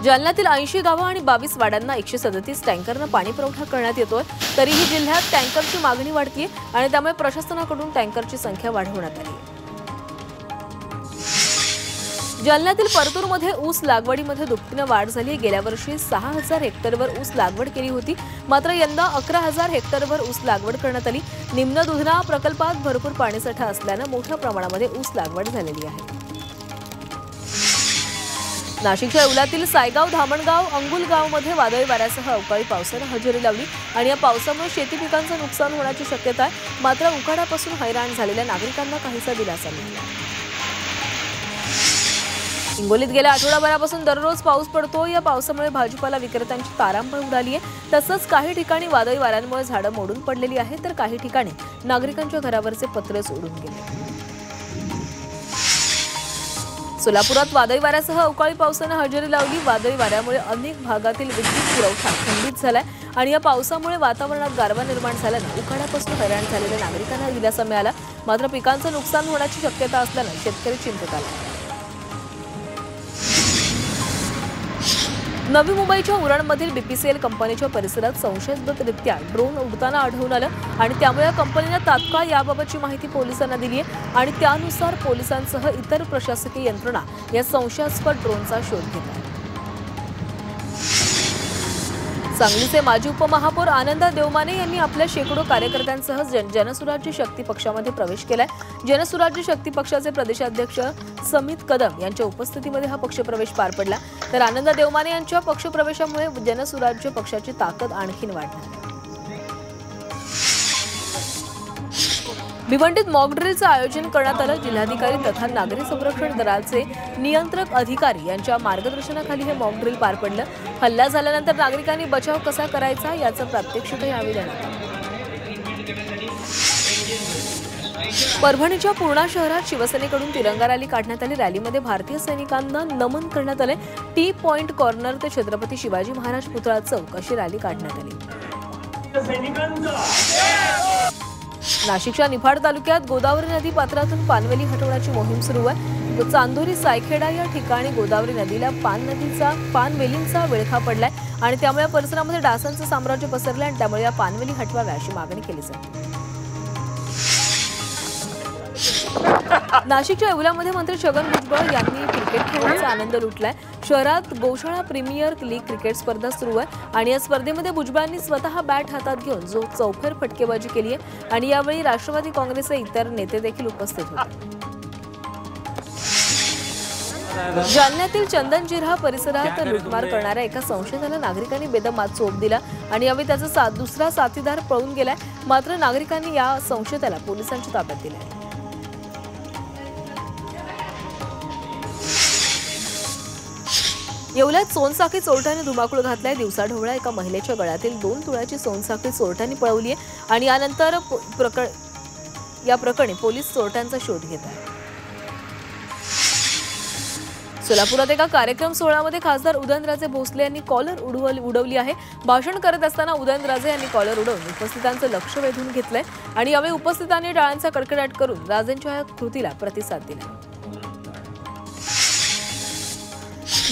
जालन्यातील 80 गावं आणि 22 वाड्यांना 137 टँकरनं पाणी पुरवठा करण्यात येतोय। तरीही जिल्ह्यात टँकरची मागणी वाढतीये आणि त्यामुळे प्रशासनाकडून टँकरची संख्या वाढवण्यात आली आहे। जालन्यातील परतूरमध्ये ऊस लागवडीमध्ये दुपटीने वाढ झाली। गेल्या वर्षी 6000 हेक्टरवर ऊस लागवड केली होती, मात्र यंदा 11000 हेक्टरवर ऊस लागवड करण्यात आली। निम्न दुधना प्रकल्पात भरपूर पाणीसाठा असल्याने मोठ्या प्रमाणामध्ये ऊस लागवड झालेली आहे। नाशिकच्या येवल्यातील सायगाव, धामणगाव, अंगुलगावमध्ये वादळी वाऱ्यासह अवकाळी पावसाने हजेरी लावली आणि या पावसामुळे शेती पिकांचं नुकसान होण्याची शक्यता आहे। मात्र उकाड्यापासून हैराण झालेल्या नागरिकांना काहीसा दिलासा मिळाला। हिंगोलीत गेल्या आठवडाभरापासून दररोज पाऊस पडतो। या पावसामुळे भाजीपाला विक्रेत्यांची तारांबळ उडाली आहे। तसंच काही ठिकाणी वादळी वाऱ्यांमुळे झाडं मोडून पडलेली आहेत, तर काही ठिकाणी नागरिकांच्या घरावरचे पत्रेच उडून गेले। सोलापुरात वादळी वाऱ्यासह अवकाळी पावसाने हजेरी लावली। वादळी वाऱ्यामुळे अनेक भागातील विद्युत पुरवठा खंडित झालाय आणि या पावसामुळे वातावरणात गारवा निर्माण झाल्याने उकाड्यापासून हैराण झालेल्या नागरिकांना दिलासा मिळाला। मात्र पिकांचं नुकसान होण्याची शक्यता असल्याने शेतकरी चिंतेत आले। नवी मुंबईच्या उरणमधील बीपीसीएल कंपनीच्या परिसरात संशयास्पदरित्या ड्रोन उडताना आढळून आलं आणि त्यामुळे कंपनीने तात्काळ याबाबतची माहिती पोलिसांना दिली आहे आणि त्यानुसार पोलिसांसह इतर प्रशासकीय यंत्रणा या संशयास्पद ड्रोनचा शोध घेत आहेत। सांगलीचे माजी उपमहापौर आनंदा देवमाने यांनी आपल्या शेकडो कार्यकर्त्यांसह जनसुराज्य शक्ती पक्षामध्ये प्रवेश केलाय। जनसुराज्य शक्ती पक्षाचे प्रदेशाध्यक्ष समित कदम यांच्या उपस्थितीमध्ये हा पक्षप्रवेश पार पडला। तर आनंदा देवमाने यांच्या पक्षप्रवेशामुळे जनसुराज्य पक्षाची ताकद आणखीन वाढणार आहे। भिवंडीत मॉक ड्रिलचं आयोजन करण्यात आलं। जिल्हाधिकारी तथा नागरी संरक्षण दलाचे नियंत्रक अधिकारी यांच्या मार्गदर्शनाखाली हे मॉक ड्रिल पार पडलं। हल्ला झाल्यानंतर नागरिकांनी बचाव कसा करायचा याचं प्रात्यक्षिक यावेळी देण्यात आलं। परभणीच्या पूर्णा शहरात शिवसेनेकडून तिरंगा रॅली काढण्यात आली। रॅलीमध्ये भारतीय सैनिकांना नमन करण्यात आले। टी पॉइंट कॉर्नर ते छत्रपती शिवाजी महाराज पुतळा चौक अशी रॅली काढण्यात आली। नाशिकच्या निफाड तालुक्यात गोदावरी नदी पात्रातून पानवेली हटवण्याची मोहीम सुरू आहे। चांदोरी सायखेडा या ठिकाणी गोदावरी नदीला पानवेलींचा विळखा पडलाय आणि त्यामुळे परिसरामध्ये डासांचं साम्राज्य पसरलंय आणि त्यामुळे या पानवेली हटवाव्या अशी मागणी केली जाते। नाशिकच्या येवल्यामध्ये मंत्री छगन भुजबळ यांनी क्रिकेट खेळण्याचा आनंद लुटलाय। शहरात गोशाळा प्रीमियर लीग क्रिकेट स्पर्धा सुरू आहे आणि या स्पर्धेमध्ये भुजबळांनी स्वतः बॅट हातात घेऊन चौफेर फटकेबाजी केली आहे आणि यावेळी राष्ट्रवादी काँग्रेसचे इतर नेते देखील उपस्थित होते। जालन्यातील चंदनजिरा परिसरात लुटमार करणाऱ्या एका संशयिताला नागरिकांनी बेदम चोप दिला आणि यावेळी त्याचा दुसरा साथीदार पळून गेलाय। मात्र नागरिकांनी या संशयिताला पोलिसांच्या ताब्यात दिले। येवल्यात सोनसाखळी चोरट्याने धुमाकूळ घातलाय। दिवसाढवळ्या एका महिलेच्या गळ्यातील 2 तोळ्याची सोनसाखळी चोरट्यांनी पळवली आहे आणि यानंतर या प्रकरणी पोलीस चोरट्यांचा शोध घेत आहेत। सोलापुरात एका कार्यक्रम सोहळ्यामध्ये खासदार उदयनराजे भोसले यांनी कॉलर उडवली आहे। भाषण करत असताना उदयनराजे यांनी कॉलर उडवून उपस्थितांचं लक्ष वेधून घेतलंय आणि यावेळी उपस्थितांनी टाळ्यांचा कडकडाट करून राजेंच्या या कृतीला प्रतिसाद दिला।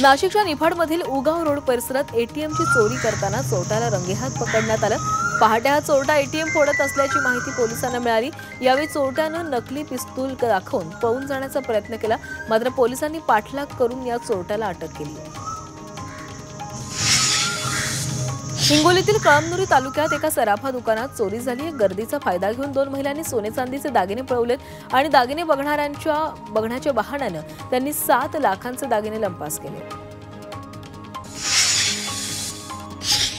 नाशिकच्या निफाडमधील उगाव रोड परिसरात एटीएमची चोरी करताना चोरट्याला रंगेहात पकडण्यात आलं। पहाटे हा चोरटा एटीएम फोडत असल्याची माहिती पोलिसांना मिळाली। यावेळी चोरट्यानं नकली पिस्तूल दाखवून पळून जाण्याचा प्रयत्न केला, मात्र पोलिसांनी पाठलाग करून या चोरट्याला अटक केली। हिंगोलीतील कळमनुरी तालुक्यात एका सराफा दुकानात चोरी झाली। गर्दीचा फायदा घेऊन 2 महिलांनी सोने चांदीचे दागिने पळवलेत आणि दागिने बघण्याच्या बहाण्यानं त्यांनी 7 लाखांचे दागिने लंपास केले।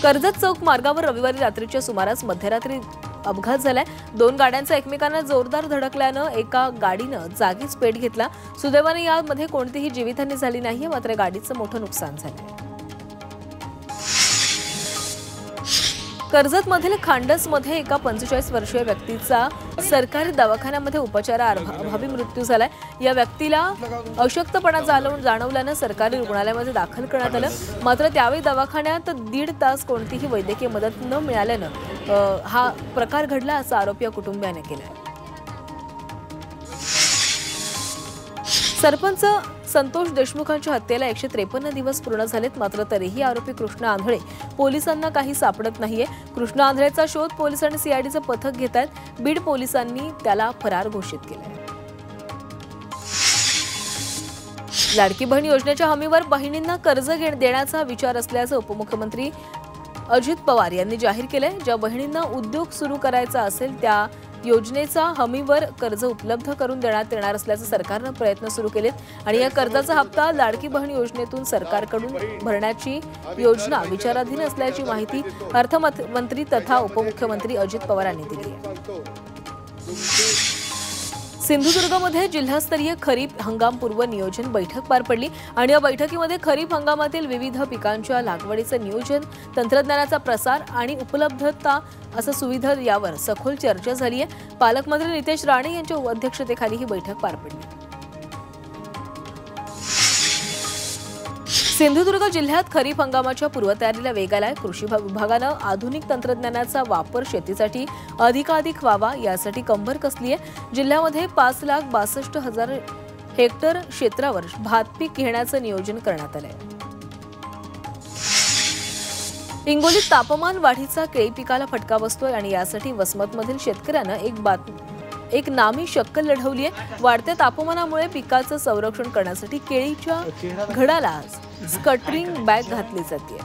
कर्जत चौक मार्गावर रविवारी रात्रीच्या सुमारास मध्यरात्री अपघात झालाय। 2 गाड्यांचा एकमेकांना जोरदार धडकल्यानं एका गाडीनं जागीच पेट घेतला। सुदैवाने यामध्ये कोणतीही जीवितहानी झाली नाहीये, मात्र गाडीचं मोठं नुकसान झालंय। कर्जतमधील खांडसमध्ये एका 45 वर्षीय व्यक्तीचा सरकारी दवाखान्यामध्ये उपचाराअभावी मृत्यू झालाय। या व्यक्तीला अशक्तपणा जाणवल्यानं सरकारी रुग्णालयामध्ये दाखल करण्यात आलं, मात्र त्यावेळी दवाखान्यात 1.5 तास कोणतीही वैद्यकीय मदत न मिळाल्यानं हा प्रकार घडला असा आरोप या कुटुंबियाने केला। सरपंच संतोष देशमुखांच्या हत्येला 153 दिवस पूर्ण झालेत, मात्र तरीही आरोपी कृष्ण आंधळे पोलिसांना काही सापडत नाहीये. कृष्ण आंधळेचा शोध पोलीस आणि सीआयडीचं पथक घेत आहेत. बीड पोलिसांनी त्याला फरार घोषित केलंय. लाडकी बहीण योजनेच्या हमीवर बहिणींना कर्ज देण्याचा विचार असल्याचं उपमुख्यमंत्री अजित पवार यांनी जाहीर केलंय. ज्या बहिणींना उद्योग सुरू करायचा असेल त्या योजनेचा हमीवर कर्ज उपलब्ध करून देण्यात येणार असल्याचं सरकारनं प्रयत्न सुरू केलेत आणि या कर्जाचा हप्ता लाडकी बहीण योजनेतून सरकारकडून भरण्याची योजना विचाराधीन असल्याची माहिती अर्थमंत्री तथा उपमुख्यमंत्री अजित पवार यांनी दिली आहे. सिंधुदुर्गमध्ये जिल्हास्तरीय खरीप हंगामपूर्व नियोजन बैठक पार पडली आणि या बैठकीमध्ये खरीप हंगामातील विविध पिकांच्या लागवडीचं नियोजन, तंत्रज्ञानाचा प्रसार आणि उपलब्धता असं सुविधा यावर सखोल चर्चा झाली आहे. पालकमंत्री नितेश राणे यांच्या अध्यक्षतेखाली ही बैठक पार पडली. सिंधुदुर्ग जिल्ह्यात खरीप हंगामाच्या पूर्वतयारीला वेग आलाय. कृषी विभागानं आधुनिक तंत्रज्ञानाचा वापर शेतीसाठी अधिकाधिक व्हावा यासाठी कंबर कसली आहे. जिल्ह्यामध्ये 5,62,000 हेक्टर क्षेत्रावर भात पीक घेण्याचं नियोजन करण्यात आलंय. हिंगोलीत तापमान वाढीचा केळी पिकाला फटका बसतोय आणि यासाठी वसमतमधील शेतकऱ्यानं एक नामी शक्कल लढवली आहे. वाढत्या तापमानामुळे पिकाचं संरक्षण करण्यासाठी केळीच्या घडाला स्कटरिंग बॅग घातली जाते.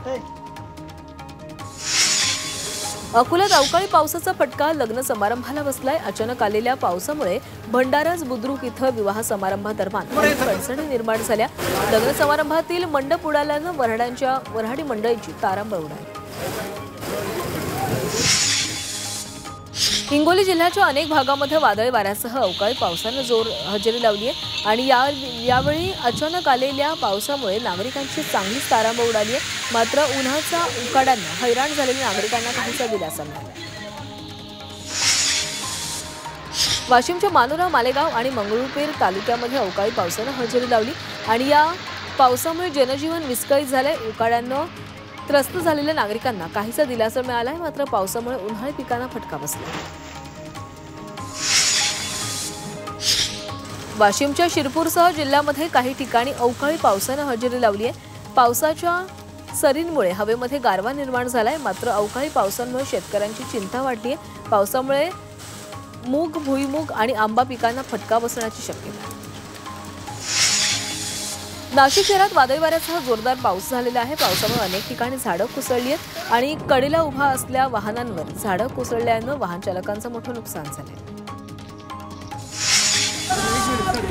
अकोल्यात अवकाळी पावसाचा फटका लग्न समारंभाला बसलाय. अचानक आलेल्या पावसामुळे भंडाराज बुद्रुक इथं विवाह समारंभादरम्यान अडचणी निर्माण झाल्या. लग्न समारंभातील मंडप उडाल्यानं वऱ्हाडी मंडळीची तारांबळ उडाली. हिंगोली जिल्ह्याच्या अनेक भागामध्ये वादळी वाऱ्यासह अवकाळी पावसानं हजेरी लावली आहे आणि यावेळी अचानक आलेल्या पावसामुळे नागरिकांची चांगलीच तारांबळ उडाली आहे. मात्र उन्हाच्या उकाड्यानं हैराण झालेल्या नागरिकांना काहीसा दिलासा मिळाला. वाशिमच्या मानोरा, मालेगाव आणि मंगरुळपीर तालुक्यामध्ये अवकाळी पावसानं हजेरी लावली आणि या पावसामुळे जनजीवन विस्कळीत झालंय. उकाड्यानं त्रस्त झालेल्या नागरिकांना काहीसा दिलासा मिळालाय, मात्र पावसामुळे उन्हाळी पिकांना फटका बसला. वाशिमच्या शिरपूरसह जिल्ह्यामध्ये काही ठिकाणी अवकाळी पावसानं हजेरी लावली आहे. पावसाच्या सरींमुळे हवेमध्ये गारवा निर्माण झालाय, मात्र अवकाळी पावसामुळे शेतकऱ्यांची चिंता वाढली आहे. पावसामुळे मूग, भुईमूग आणि आंबा पिकांना फटका बसण्याची शक्यता आहे. नाशिक शहरात वादळी वाऱ्यासह जोरदार पाऊस झालेला आहे. पावसामुळे अनेक ठिकाणी झाडं कोसळली आहेत आणि कडेला उभा असलेल्या वाहनांवर झाडं कोसळल्यानं वाहन चालकांचं मोठं नुकसान झालंय.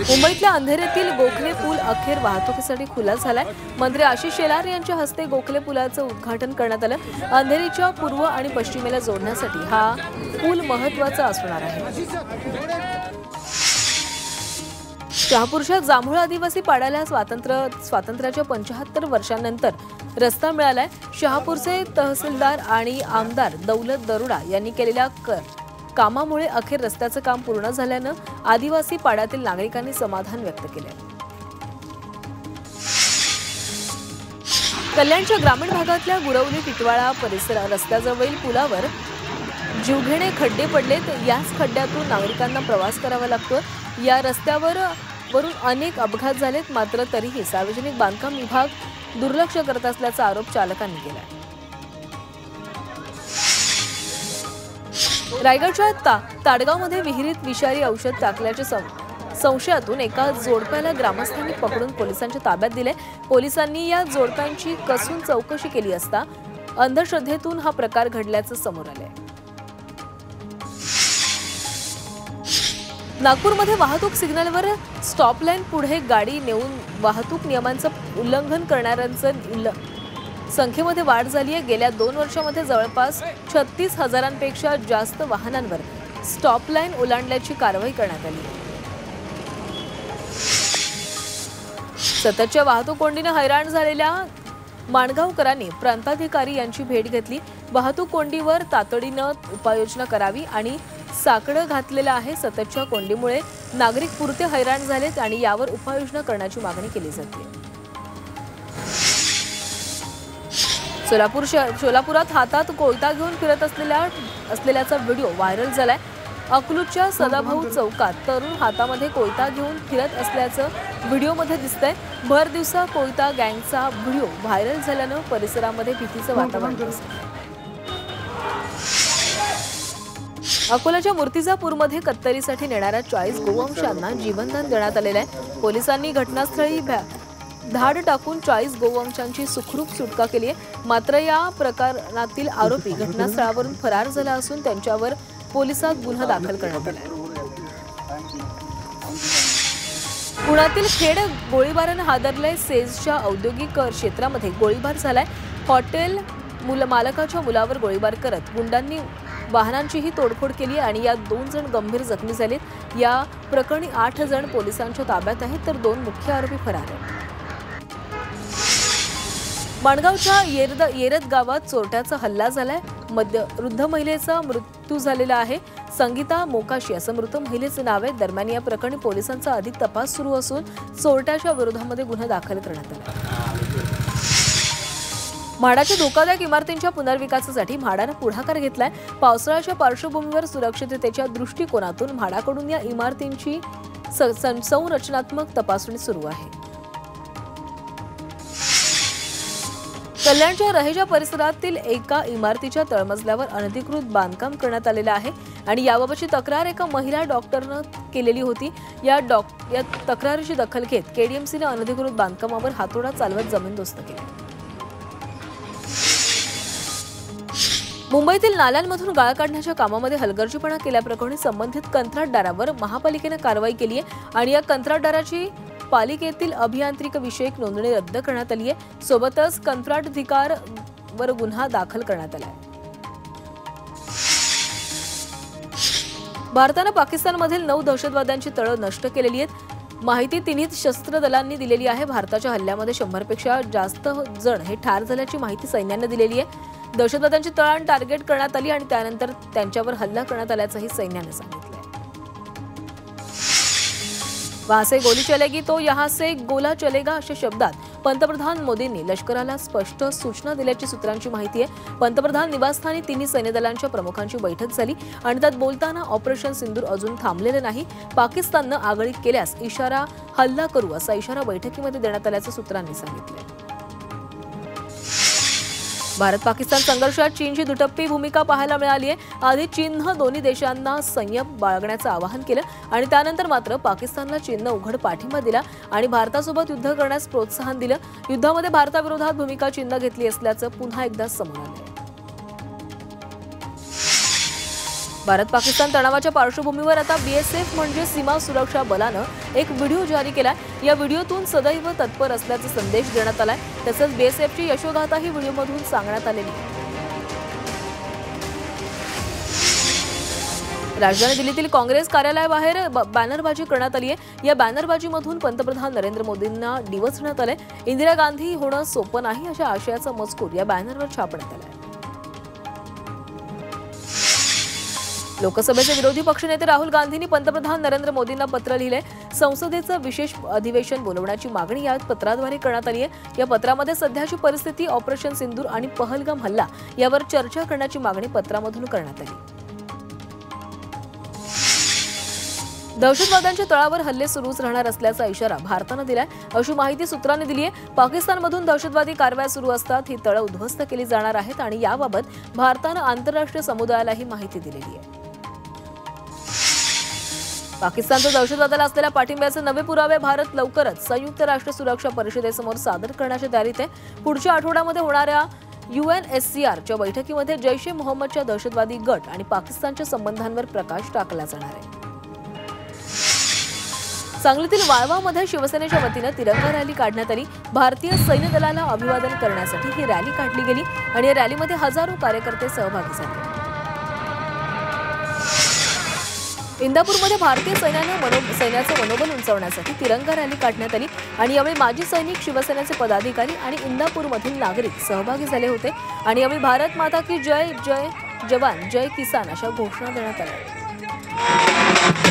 मुंबईतल्या अंधेरीतील गोखले पूल अखेर वाहतुकीसाठी खुला झालाय. मंत्री आशिष शेलार यांच्या हस्ते गोखले पुलाचं उद्घाटन करण्यात आलं. अंधेरीच्या पूर्व आणि पश्चिमेला जोडण्यासाठी हा पूल महत्त्वाचा असणार आहे. शहापूरच्या जांभूळ आदिवासी पाड्याला स्वातंत्र्याच्या 75 वर्षांनंतर रस्ता मिळालाय. शहापूरचे तहसीलदार आणि आमदार दौलत दरोडा यांनी केलेल्या कामामुळे अखेर रस्त्याचं काम पूर्ण झाल्यानं आदिवासी पाड्यातील नागरिकांनी समाधान व्यक्त केले. कल्याणच्या ग्रामीण भागातल्या गुरवली टिटवाळा परिसर रस्त्याजवळील पुलावर जीवघेणे खड्डे पडलेत. याच खड्ड्यातून नागरिकांना प्रवास करावा लागतो. या रस्त्यावरून अनेक अपघात झालेत, मात्र तरीही सार्वजनिक बांधकाम विभाग दुर्लक्ष करत असल्याचा आरोप चालकांनी केला. रायगडच्या ताडगावमध्ये विहिरीत विषारी औषध टाकल्याच्या संशयातून एका जोडप्याला ग्रामस्थांनी पकडून पोलिसांच्या ताब्यात दिले. पोलिसांनी या जोडप्यांची कसून चौकशी केली असता अंधश्रद्धेतून हा प्रकार घडल्याचं समोर आलंय. नागपूरमध्ये वाहतूक सिग्नलवर स्टॉप लाईन पुढे गाडी नेऊन वाहतूक नियमांचं उल्लंघन करणाऱ्यांचं संख्येमध्ये वाढ झाली आहे. गेल्या 2 वर्षांमध्ये जवळपास 36,000पेक्षा जास्त वाहनांवर स्टॉप लाईन ओलांडल्याची कारवाई करण्यात आली. सततच्या वाहतूक कोंडीने हैराण झालेल्या माणगावकरांनी प्रांताधिकारी यांची भेट घेतली. वाहतूक कोंडीवर तातडीनं उपाययोजना करावी आणि साकडं घातलेलं आहे. सततच्या कोंडीमुळे नागरिक पुरते हैराण झालेत आणि यावर उपाययोजना करण्याची मागणी केली जाते. सोलापुरात हातात कोयता घेऊन फिरत असलेल्याचा व्हिडिओ व्हायरल झालाय. अकलूजच्या सदाभाऊ चौकात तरुण हातामध्ये कोयता घेऊन फिरत असल्याचं व्हिडिओमध्ये दिसतंय। भर दिवसा कोयता गँगचा व्हिडिओ व्हायरल झाल्यानं परिसरामध्ये भीतीचं वातावरण दिसतंय। अकोल्याच्या मूर्तिजापूरमध्ये कत्तलीसाठी नेणाऱ्या 40 गोवंशांना जीवनदान देण्यात आलेलं आहे। पोलिसांनी घटनास्थळी धाड टाकून 40 गोवंशांची सुखरूप सुटका केली आहे। मात्र या प्रकरणातील आरोपी घटनास्थळावरून फरार झाला असून त्यांच्यावर पोलिसात गुन्हा दाखल करण्यात आला आहे। पुण्यातील खेड गोळीबारानं हादरलंय। सेजच्या औद्योगिक क्षेत्रामध्ये गोळीबार झालाय। हॉटेल मालकाच्या मुलावर गोळीबार करत गुंडांनी वाहनांचीही तोडफोड केली आणि या 2 जण गंभीर जखमी झालेत। या प्रकरणी 8 जण पोलिसांच्या ताब्यात आहेत तर 2 मुख्य आरोपी फरार आहेत। माणगावच्या येरद गावात चोरट्याचा हल्ला झालाय। वृद्ध महिलेचा मृत्यू झालेला आहे। संगीता मोकाशी असं मृत महिलेचं नाव आहे। दरम्यान या प्रकरणी पोलिसांचा अधिक तपास सुरू असून चोरट्याच्या विरोधामध्ये गुन्हा दाखल करण्यात आला। म्हाडाच्या धोकादायक इमारतींच्या पुनर्विकासासाठी म्हाडानं पुढाकार घेतलाय। पावसाळ्याच्या पार्श्वभूमीवर सुरक्षिततेच्या दृष्टिकोनातून म्हाडाकडून या इमारतींची संरचनात्मक तपासणी सुरू आहे। कल्याणच्या रहेजा परिसरातील एका इमारतीच्या तळमजल्यावर अनधिकृत बांधकाम करण्यात आलेलं आहे आणि याबाबतची तक्रार एका महिला डॉक्टरनं केलेली होती। या तक्रारीची दखल घेत केडीएमसीने अनधिकृत बांधकामावर हातोडा चालवत जमीनदोस्त केली। मुंबईतील नाल्यांमधून गाळ काढण्याच्या कामामध्ये हलगर्जीपणा केल्याप्रकरणी संबंधित कंत्राटदारावर महापालिकेने कारवाई केली आहे आणि या कंत्राटदाराची पालिकेतील अभियांत्रिकी विषयक नोंदणी रद्द करण्यात आली आहे। सोबतच कंत्राटधिकारावर गुन्हा दाखल करण्यात आला आहे। भारतानं पाकिस्तानमधील 9 दहशतवाद्यांची तळं नष्ट केलेली आहेत। माहिती तिन्ही शस्त्र दलांनी दिलेली आहे। भारताच्या हल्ल्यामध्ये 100 पेक्षा जास्त जण हे ठार झाल्याची माहिती सैन्याने दिलेली आहे। दहशतवाद्यांची तळांना टार्गेट करण्यात आली आणि त्यानंतर त्यांच्यावर हल्ला करण्यात आल्याचंही सैन्याने सांगितलं। वहां से गोली चलेगी तो यहाँ से गोला चलेगा अशा शब्दात पंतप्रधान मोदींनी लष्कराला स्पष्ट सूचना दिल्याची सूत्रांची माहिती आहे। पंतप्रधान निवासस्थानी तिन्ही सैन्य दलांच्या प्रमुखांची बैठक झाली आणि त्यात बोलताना ऑपरेशन सिंदूर अजून थांबलेले नाही। पाकिस्ताननं आगळीक केल्यास इशारा हल्ला करू असा इशारा बैठकीमध्ये देण्यात आल्याचं सूत्रांनी सांगितलं। भारत पाकिस्तान संघर्षात चीनची दुटप्पी भूमिका पाहायला मिळाली आहे। आधी चीननं दोन्ही देशांना संयम बाळगण्याचं आवाहन केलं आणि त्यानंतर मात्र पाकिस्तानला चीननं उघड पाठिंबा दिला आणि भारतासोबत युद्ध करण्यास प्रोत्साहन दिलं। युद्धामध्ये भारताविरोधात भूमिका चीननं घेतली असल्याचं पुन्हा एकदा समोर आलं। भारत पाकिस्तान तणावाच्या पार्श्वभूमीवर आता बीएसएफ म्हणजे सीमा सुरक्षा बलानं एक व्हिडिओ जारी केलाय। या व्हिडिओतून सदैव तत्पर असल्याचा संदेश देण्यात आलाय। तसंच बीएसएफची यशोगाथाही व्हिडिओमधून सांगण्यात आलेली आहे। राजधानी दिल्लीतील काँग्रेस कार्यालयाबाहेर बॅनरबाजी करण्यात आली आहे। या बॅनरबाजीमधून पंतप्रधान नरेंद्र मोदींना डिवचण्यात आलंय। इंदिरा गांधी होणं सोपं नाही अशा आशयाचा मजकूर या बॅनरवर छापण्यात आलाय। लोकसभेचे विरोधी पक्षनेते राहुल गांधींनी पंतप्रधान नरेंद्र मोदींना पत्र लिहिलंय। संसदेचं विशेष अधिवेशन बोलवण्याची मागणी या पत्राद्वारे करण्यात आली आहे। या पत्रामध्ये सध्याची परिस्थिती, ऑपरेशन सिंदूर आणि पहलगाम हल्ला यावर चर्चा करण्याची मागणी पत्रामधून करण्यात आली। दहशतवाद्यांच्या तळावर हल्ले सुरूच राहणार असल्याचा इशारा भारतानं दिलाय अशी माहिती सूत्रांनी दिली आहे। पाकिस्तानमधून दहशतवादी कारवाया सुरू असतात ही तळं उद्ध्वस्त केली जाणार आहेत आणि याबाबत भारतानं आंतरराष्ट्रीय समुदायालाही माहिती दिलेली आहे। पाकिस्तानचा दहशतवादाला असलेल्या पाठिंब्याचे नवे पुरावे भारत लवकरच संयुक्त राष्ट्र सुरक्षा परिषदेसमोर सादर करण्याच्या तयारीत आहे। पुढच्या आठवड्यामध्ये होणाऱ्या UNSCRच्या बैठकीमध्ये जैश ए मोहम्मदच्या दहशतवादी गट आणि पाकिस्तानच्या संबंधांवर प्रकाश टाकला जाणार आहे। सांगलीतील वाळवामध्ये शिवसेनेच्या वतीनं तिरंगा रॅली काढण्यात आली। भारतीय सैन्य दलाला अभिवादन करण्यासाठी ही रॅली काढली गेली आणि या रॅलीमध्ये हजारो कार्यकर्ते सहभागी झाले। इंदापूरमध्ये भारतीय सैन्याचं मनोबल उंचावण्यासाठी तिरंगा रॅली काढण्यात आली आणि यावेळी माजी सैनिक, शिवसेनेचे पदाधिकारी आणि इंदापूरमधील नागरिक सहभागी झाले होते आणि यावेळी भारत माता की जय, जय जवान, जय किसान अशा घोषणा देण्यात आल्या।